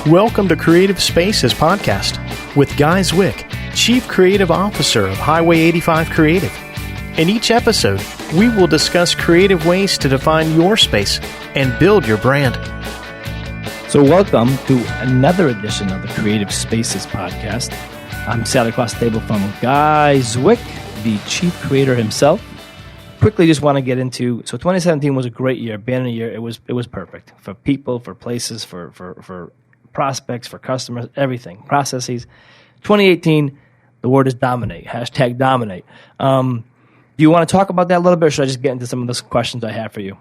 Welcome to Creative Spaces Podcast with Guy Zwick, Chief Creative Officer of Highway 85 Creative. In each episode, we will discuss creative ways to define your space and build your brand. So welcome to another edition of the Creative Spaces Podcast. I'm sat across the table from Guy Zwick, the Chief Creator himself. Quickly just want to get into, so 2017 was a great year, banner year. It was perfect for people, for places, for prospects, for customers, everything, processes. 2018, the word is dominate, hashtag dominate. Do you want to talk about that a little bit, or should I just get into some of those questions I have for you?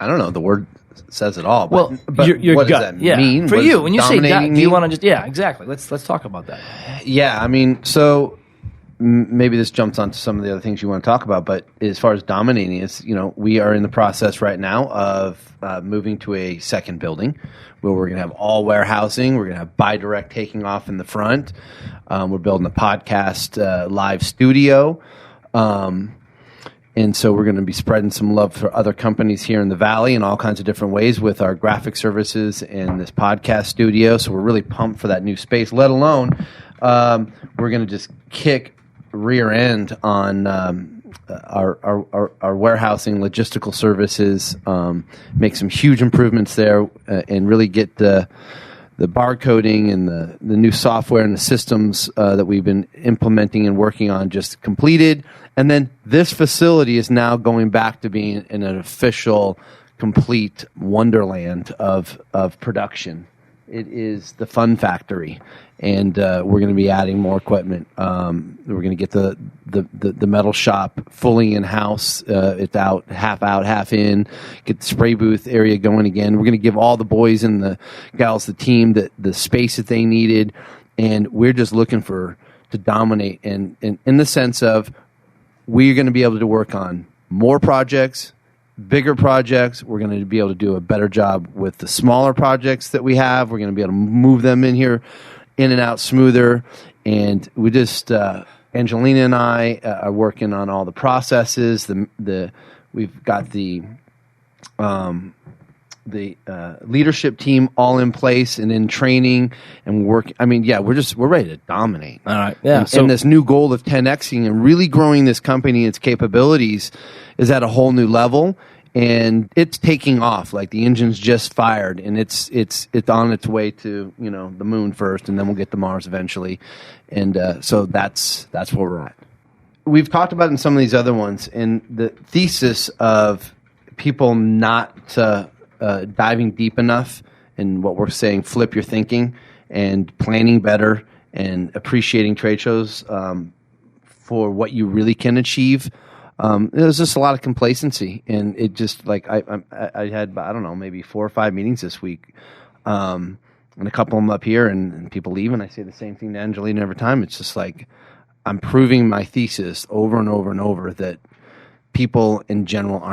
I don't know. The word says it all. Well, but your what gut, does that mean? For what you, when you say do you want to just, yeah, exactly. Let's talk about that. Yeah, I mean, so maybe this jumps onto some of the other things you want to talk about, but as far as dominating is, we are in the process right now of moving to a second building where we're going to have all warehousing. We're going to have buy direct taking off in the front. We're building a podcast live studio. And so we're going to be spreading some love for other companies here in the Valley in all kinds of different ways with our graphic services and this podcast studio. So we're really pumped for that new space, let alone we're going to just kick rear end on our warehousing logistical services, make some huge improvements there, and really get the barcoding and the new software and the systems that we've been implementing and working on just completed. And then this facility is now going back to being an official, complete wonderland of production. It is the fun factory, and we're going to be adding more equipment. We're going to get the metal shop fully in house. It's out, half in. Get the spray booth area going again. We're going to give all the boys and the gals, the team, the space that they needed, and we're just looking to dominate. And in the sense of we're going to be able to work on more projects. Bigger projects. We're going to be able to do a better job with the smaller projects that we have. We're going to be able to move them in here, in and out smoother. And we just, Angelina and I are working on all the processes. We've got the leadership team all in place and in training and work. I mean, yeah, we're ready to dominate. All right. Yeah. And this new goal of 10xing and really growing this company, its capabilities is at a whole new level, and it's taking off. Like the engine's just fired, and it's on its way to the moon first, and then we'll get to Mars eventually. And so that's where we're at. We've talked about it in some of these other ones, and the thesis of people not diving deep enough in what we're saying, flip your thinking and planning better and appreciating trade shows for what you really can achieve. There's just a lot of complacency, and it just like I had, I don't know, maybe 4 or 5 meetings this week, and a couple of them up here, and people leave, and I say the same thing to Angelina every time. It's just like I'm proving my thesis over and over and over that people in general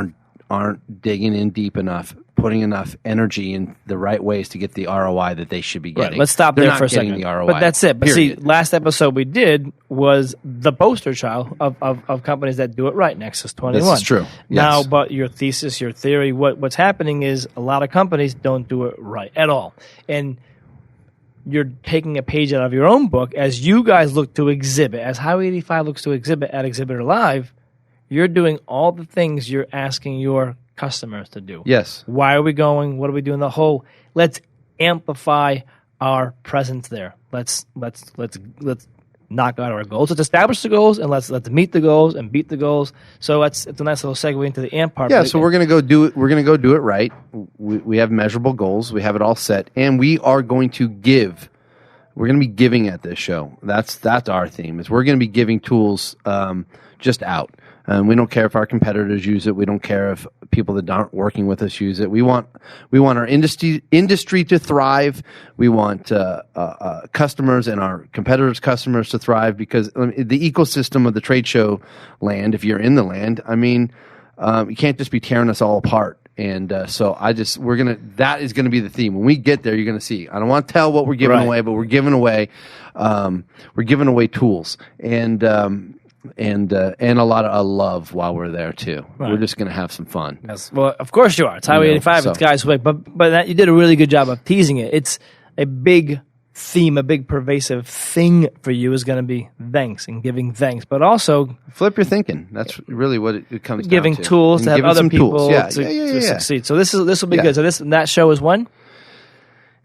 aren't digging in deep enough, putting enough energy in the right ways to get the ROI that they should be getting. Right, let's stop there for a second. The ROI, but that's it. But period. see, last episode we did was the poster child of companies that do it right, Nexus 21. This is true. Now, Yes. but your thesis, your theory, what's happening is a lot of companies don't do it right at all. And you're taking a page out of your own book as you guys look to exhibit, as Highway 85 looks to exhibit at Exhibitor Live. You're doing all the things you're asking your customers to do. Yes. Why are we going? What are we doing? Let's amplify our presence there. Let's knock out our goals. Let's establish the goals, and let's meet the goals and beat the goals. So it's a nice little segue into the amp part. Yeah, so we're going to go do it. We're going to go do it right. We have measurable goals. We have it all set, and we are going to give. We're going to be giving at this show. That's our theme. Is we're going to be giving tools just out. We don't care if our competitors use it. We don't care if people that aren't working with us use it. We want our industry to thrive. We want customers and our competitors' customers to thrive, because the ecosystem of the trade show land, if you're in the land, I mean, you can't just be tearing us all apart. And so that is gonna be the theme. When we get there, you're gonna see. I don't want to tell what we're giving away, but we're giving away tools and a lot of love while we're there too. Right. We're just going to have some fun. Yes. Well, of course you are. It's Highway 85. It's Guy Zwick. But that, you did a really good job of teasing it. a big theme, a big pervasive thing for you is going to be thanks and giving thanks, but also flip your thinking. That's really what it comes giving down to. tools to have other people to succeed. So this will be good. So that show is when?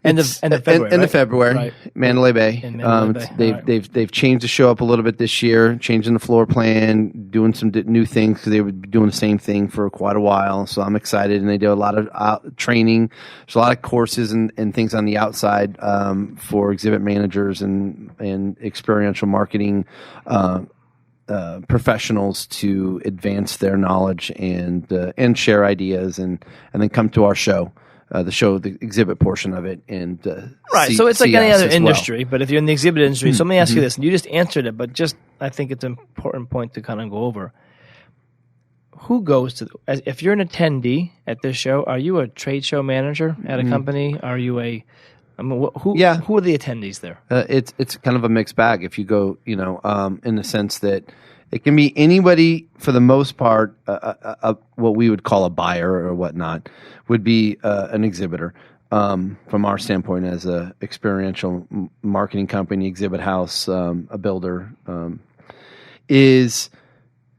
End of February. End of February, right. Mandalay Bay. In Mandalay Bay. They've changed the show up a little bit this year, changing the floor plan, doing some new things because they were doing the same thing for quite a while. So I'm excited, and they do a lot of training. There's a lot of courses and things on the outside for exhibit managers and experiential marketing professionals to advance their knowledge and share ideas and then come to our show. The exhibit portion of it, and right. So it's like any other industry, but if you're in the exhibit industry, so let me ask you this, and you just answered it, but just I think it's an important point to kind of go over. Who goes to if you're an attendee at this show? Are you a trade show manager at a company? Are you who are the attendees there? It's kind of a mixed bag. If you go, in the sense that it can be anybody for the most part. What we would call a buyer or whatnot would be an exhibitor. From our standpoint as a experiential marketing company, exhibit house, a builder, is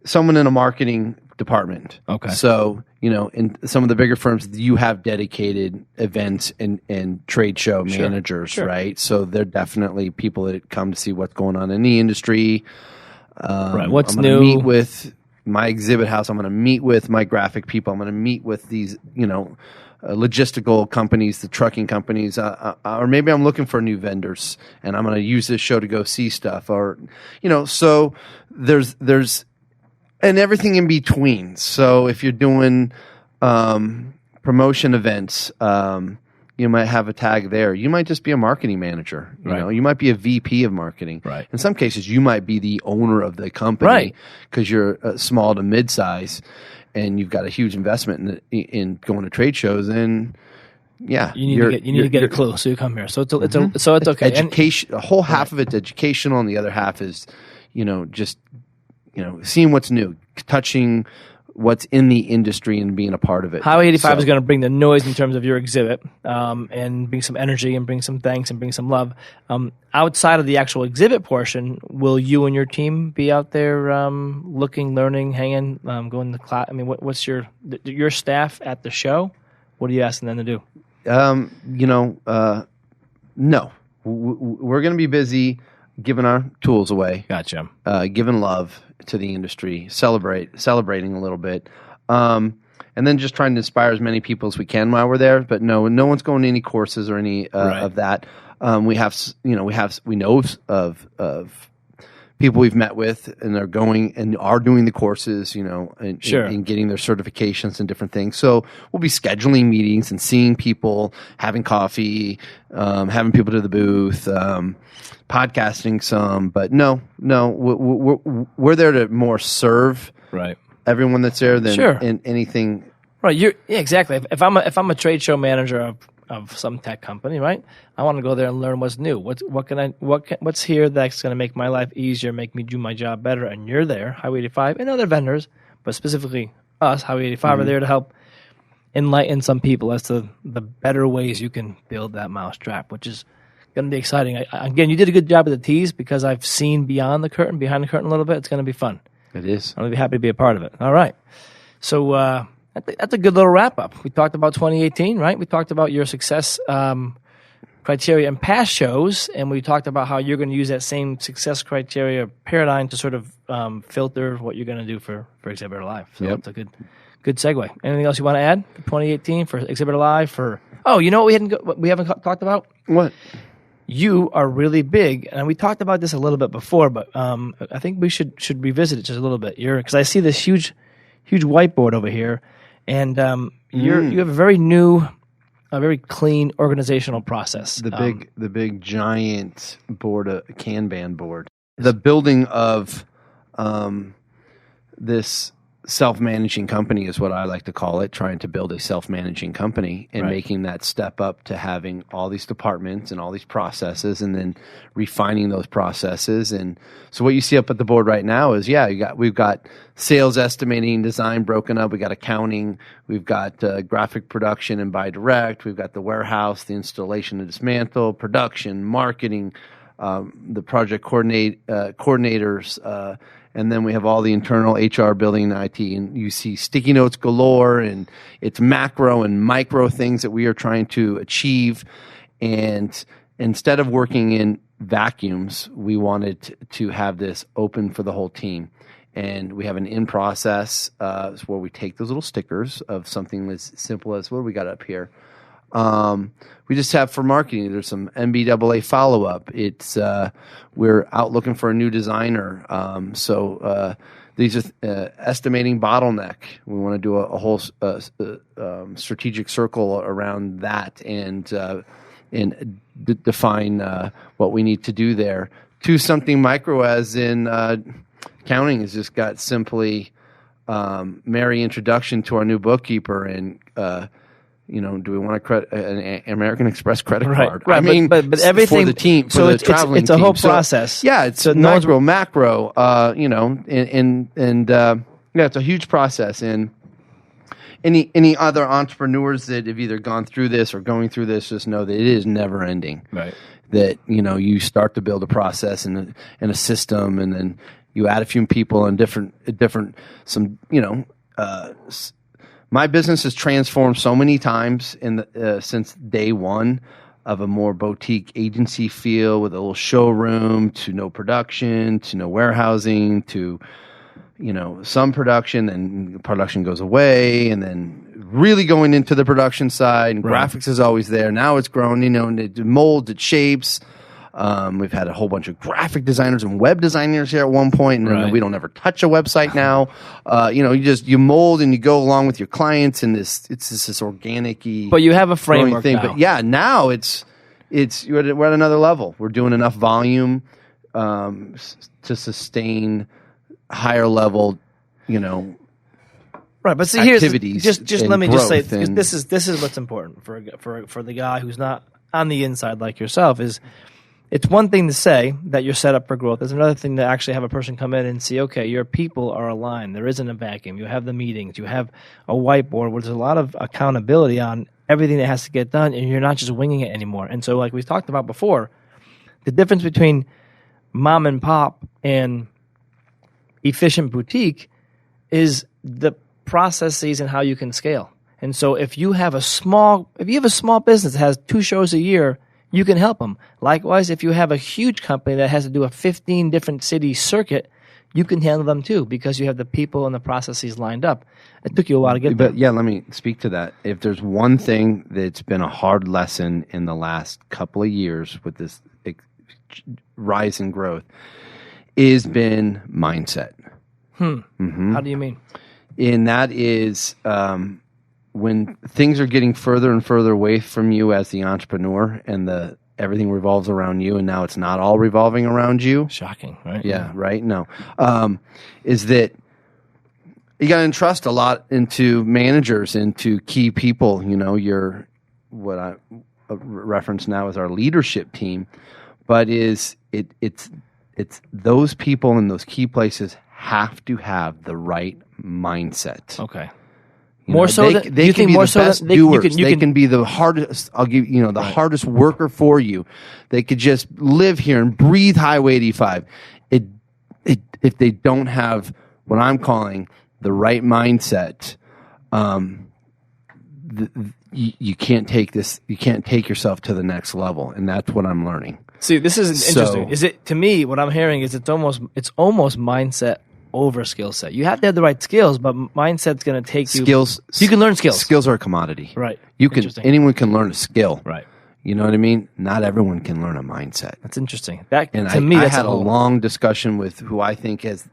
someone in a marketing department. Okay. So, in some of the bigger firms, you have dedicated events and trade show managers, Sure. right? So they're definitely people that come to see what's going on in the industry. Right. What's I'm new? Meet with my exhibit house. I'm going to meet with my graphic people. I'm going to meet with these, logistical companies, the trucking companies, or maybe I'm looking for new vendors, and I'm going to use this show to go see stuff, or so there's and everything in between. So if you're doing promotion events, you might have a tag there. You might just be a marketing manager. You might be a VP of marketing. Right. In some cases, you might be the owner of the company because you're small to mid-size, and you've got a huge investment in going to trade shows. And you need to get a clue, so you come here. So it's okay. Education. A whole half of it's educational, and the other half is, just seeing what's new, touching what's in the industry and being a part of it. Highway 85 is going to bring the noise in terms of your exhibit, and bring some energy and bring some thanks and bring some love. Outside of the actual exhibit portion, will you and your team be out there looking, learning, hanging, going to class? I mean, what's your staff at the show? What are you asking them to do? No. We're going to be busy giving our tools away. Gotcha. Giving love to the industry, celebrating a little bit, and then just trying to inspire as many people as we can while we're there. But no one's going to any courses or any of that. We know of people we've met with, and they're going and are doing the courses, and getting their certifications and different things. So we'll be scheduling meetings and seeing people, having coffee, having people to the booth, podcasting some. But no, we're there to more serve everyone that's there than in anything. Right. Exactly. If I'm a trade show manager of some tech company, right? I want to go there and learn what's new. What's here that's going to make my life easier, make me do my job better. And you're there, Highway 85, and other vendors, but specifically us, Highway 85, are there to help enlighten some people as to the better ways you can build that mousetrap, which is going to be exciting. Again, you did a good job of the tease because I've seen behind the curtain a little bit. It's going to be fun. It is. I'm going to be happy to be a part of it. All right. So that's a good little wrap-up. We talked about 2018, right? We talked about your success criteria in past shows, and we talked about how you're going to use that same success criteria paradigm to sort of filter what you're going to do for Exhibitor Live. So it's a good segue. Anything else you want to add for 2018 for Exhibitor Live? You know what we haven't talked about? What? You are really big, and we talked about this a little bit before, but I think we should revisit it just a little bit. Because I see this huge whiteboard over here, and you have a very new, a very clean organizational process. The big giant board, a Kanban board. The building of this self-managing company is what I like to call it, trying to build a self-managing company and making that step up to having all these departments and all these processes and then refining those processes. And so what you see up at the board right now is, we've got sales, estimating, design broken up. We got accounting. We've got graphic production and buy direct. We've got the warehouse, the installation and dismantle, production, marketing, the project coordinators, and then we have all the internal HR, building, and IT. And you see sticky notes galore, and it's macro and micro things that we are trying to achieve. And instead of working in vacuums, we wanted to have this open for the whole team. And we have an in-process where we take those little stickers of something as simple as, what do we got up here? We just have for marketing, there's some NBAA follow-up. It's we're out looking for a new designer. So these are estimating bottleneck. We want to do a whole strategic circle around that and define what we need to do there. To something micro, as in accounting has just got simply merry introduction to our new bookkeeper and do we want an American Express credit card? Right, I mean, but everything for the team, so it's a whole process. It's so macro. It's a huge process. And any other entrepreneurs that have either gone through this or going through this, just know that it is never ending. Right. That you start to build a process and a system, and then you add a few people and my business has transformed so many times since day one, of a more boutique agency feel with a little showroom to no production to no warehousing to some production, and production goes away, and then really going into the production side, and graphics is always there. Now it's grown, and it molds, it shapes. We've had a whole bunch of graphic designers and web designers here at one point, and we don't ever touch a website now. You mold and you go along with your clients, and it's this organic-y. But you have a framework thing. now. But we're at another level. We're doing enough volume to sustain higher level, Right, but see, activities. Just let me just say, and this is what's important for the guy who's not on the inside like yourself is. It's one thing to say that you're set up for growth. There's another thing to actually have a person come in and see, okay, your people are aligned. There isn't a vacuum. You have the meetings. You have a whiteboard where there's a lot of accountability on everything that has to get done, and you're not just winging it anymore. And so like we talked about before, the difference between mom and pop and efficient boutique is the processes and how you can scale. And so if you have a small business that has 2 shows a year, you can help them. Likewise, if you have a huge company that has to do a 15 different city circuit, you can handle them too because you have the people and the processes lined up. It took you a while to get there. But let me speak to that. If there's one thing that's been a hard lesson in the last couple of years with this rise in growth, is been mindset. Mm-hmm. How do you mean? And that is when things are getting further and further away from you as the entrepreneur, and everything revolves around you, and now it's not all revolving around you. Shocking, right? Yeah, right? No. Is that you got to entrust a lot into managers, into key people. What I reference now as our leadership team, but it's those people in those key places have to have the right mindset. Okay. More so, they can be the best doers. They can be the hardest. I'll give the hardest worker for you. They could just live here and breathe Highway 85. If they don't have what I'm calling the right mindset, you can't take this. You can't take yourself to the next level, and that's what I'm learning. See, this is interesting. Is it to me? What I'm hearing is it's almost mindset over skill set. You have to have the right skills, but mindset's going to take skills. You can learn skills. Skills are a commodity, right? Anyone can learn a skill, right? You know what I mean? Not everyone can learn a mindset. That's interesting. I had a long discussion with who I think has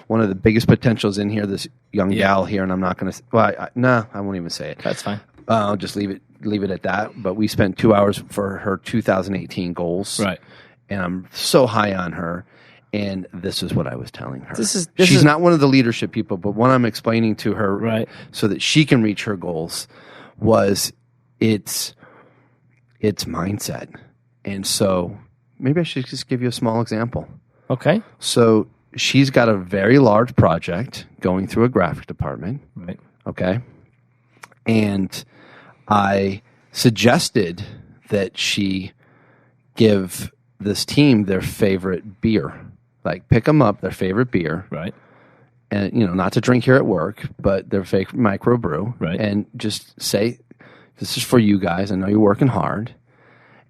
one of the biggest potentials in here. This young gal here, and I'm not going to. Well, I won't even say it. That's fine. I'll just leave it at that. But we spent 2 hours for her 2018 goals, right? And I'm so high on her. And this is what I was telling her. She's She's not one of the leadership people, but what I'm explaining to her Right. so that she can reach her goals was it's mindset. And so maybe I should just give you a small example. Okay. So she's got a very large project going through a graphic department. Right. Okay. And I suggested that she give this team their favorite beer. Like pick them up their favorite beer. Right. And, not to drink here at work, but their fake microbrew. Right. And just say, this is for you guys. I know you're working hard.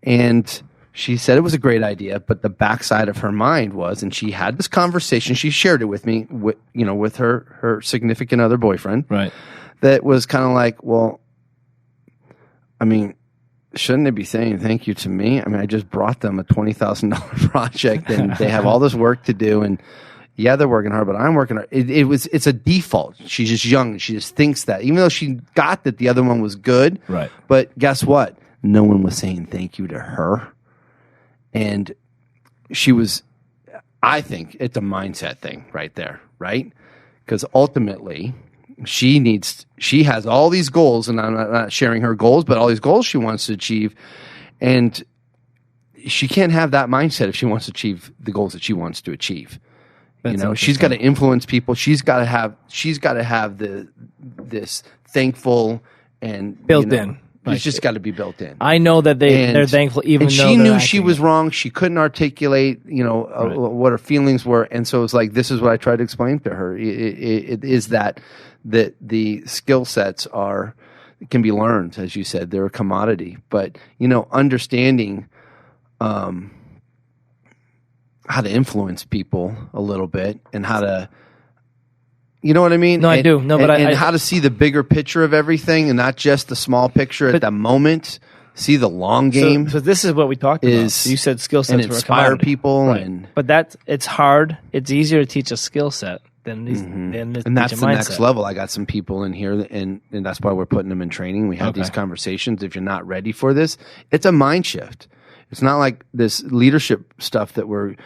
And she said it was a great idea, but the backside of her mind was, and she had this conversation, she shared it with me, with her significant other boyfriend. Right. That was kind of like, well, I mean, shouldn't they be saying thank you to me? I mean, I just brought them a $20,000 project and they have all this work to do. And yeah, they're working hard, but I'm working hard. It's a default. She's just young. She just thinks that, even though she got that the other one was good. Right. But guess what? No one was saying thank you to her. And I think it's a mindset thing right there, right? Because ultimately, she has all these goals, and I'm not sharing her goals, but all these goals she wants to achieve. And she can't have that mindset if she wants to achieve the goals that she wants to achieve. She's got to influence people. She's got to have this thankful and built in. It's just got to be built in. I know that they're thankful, even though she knew she was wrong. She couldn't articulate, what her feelings were, and so it's like this is what I tried to explain to her. It is that the skill sets can be learned, as you said, they're a commodity. But understanding how to influence people a little bit and how to. You know what I mean? No, I do. No, but I how to see the bigger picture of everything and not just the small picture at the moment. See the long game. So this is what we talked about. So you said skill sets and inspire people, right. But it's hard. It's easier to teach a skill set than and that's the next level. I got some people in here, and that's why we're putting them in training. We have these conversations. If you're not ready for this, it's a mind shift. It's not like this leadership stuff that we're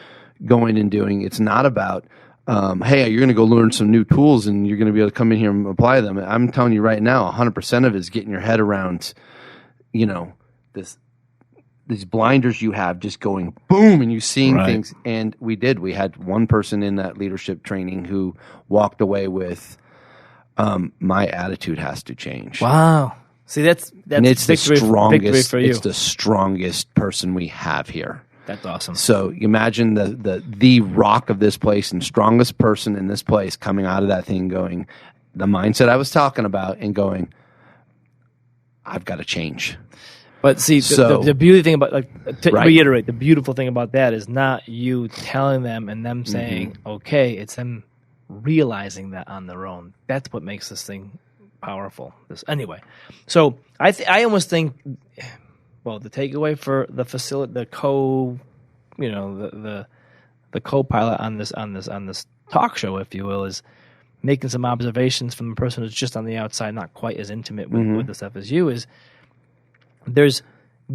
going and doing. It's not about. Hey, you're going to go learn some new tools and you're going to be able to come in here and apply them. I'm telling you right now, 100% of it is getting your head around, these blinders you have just going boom and you seeing things. And we had one person in that leadership training who walked away with, my attitude has to change. Wow. See, that's and it's victory for you. It's the strongest person we have here. That's awesome. So you imagine the rock of this place and strongest person in this place coming out of that thing going, the mindset I was talking about and going, I've got to change. But see, the beauty thing about, reiterate, the beautiful thing about that is not you telling them and them saying, okay, it's them realizing that on their own. That's what makes this thing powerful. Anyway, so I almost think... Well, the takeaway for the facility, the co-pilot on this talk show, if you will, is making some observations from the person who's just on the outside, not quite as intimate with the stuff as you. Is there's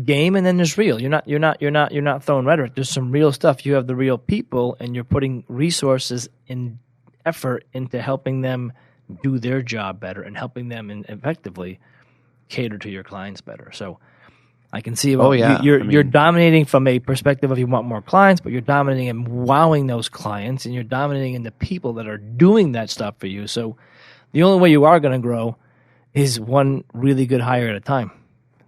game and then there's real. You're not throwing rhetoric. There's some real stuff. You have the real people, and you're putting resources and effort into helping them do their job better and helping them effectively cater to your clients better. So. I can see you're dominating from a perspective of you want more clients, but you're dominating and wowing those clients, and you're dominating in the people that are doing that stuff for you. So the only way you are going to grow is one really good hire at a time,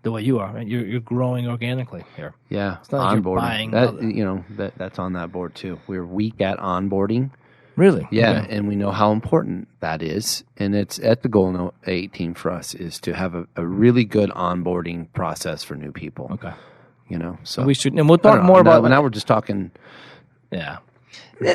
the way you are. Right? You're growing organically here. Yeah, it's not like you're buying that's on that board too. We're weak at onboarding. Really? Yeah, okay. And we know how important that is. And it's at the goal note 18 for us is to have a really good onboarding process for new people. Okay. So we should, and we'll talk more about now we're just talking. Yeah.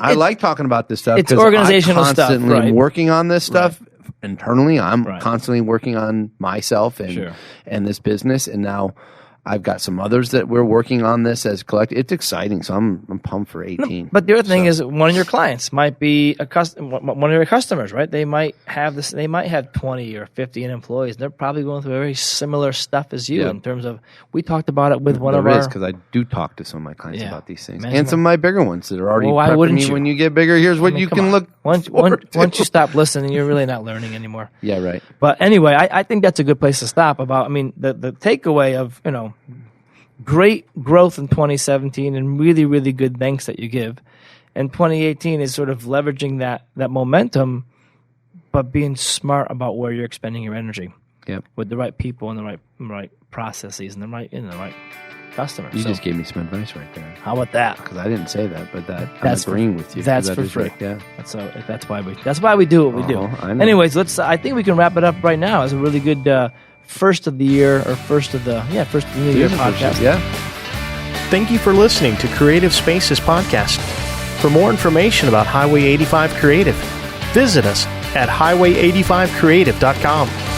I like talking about this stuff. It's organizational stuff. I'm constantly working on this stuff internally. I'm Right. constantly working on myself and this business. And now I've got some others that we're working on this as collective. It's exciting, so I'm pumped for 18. No, but the other thing is, one of your clients might be one of your customers, right? They might have this. They might have 20 or 50 employees. They're probably going through very similar stuff as you in terms of. We talked about it with one of our. Because I do talk to some of my clients about these things, and some of my bigger ones that are already why prepping wouldn't me. you? When you get bigger, here's what you can look. Once you stop listening, you're really not learning anymore. Yeah, right. But anyway, I think that's a good place to stop. The takeaway of great growth in 2017 and really, really good thanks that you give. And 2018 is sort of leveraging that momentum, but being smart about where you're expending your energy. Yep. With the right people and the right processes and the right customers. You just gave me some advice right there. How about that? Because I didn't say that, but I'm agreeing with you. That's for free. Right, yeah. That's why we do what we do. I know. Anyways, I think we can wrap it up right now as a really good first of the year or first of the new year podcast. Yeah. Thank you for listening to Creative Spaces Podcast. For more information about Highway 85 Creative, visit us at highway85creative.com.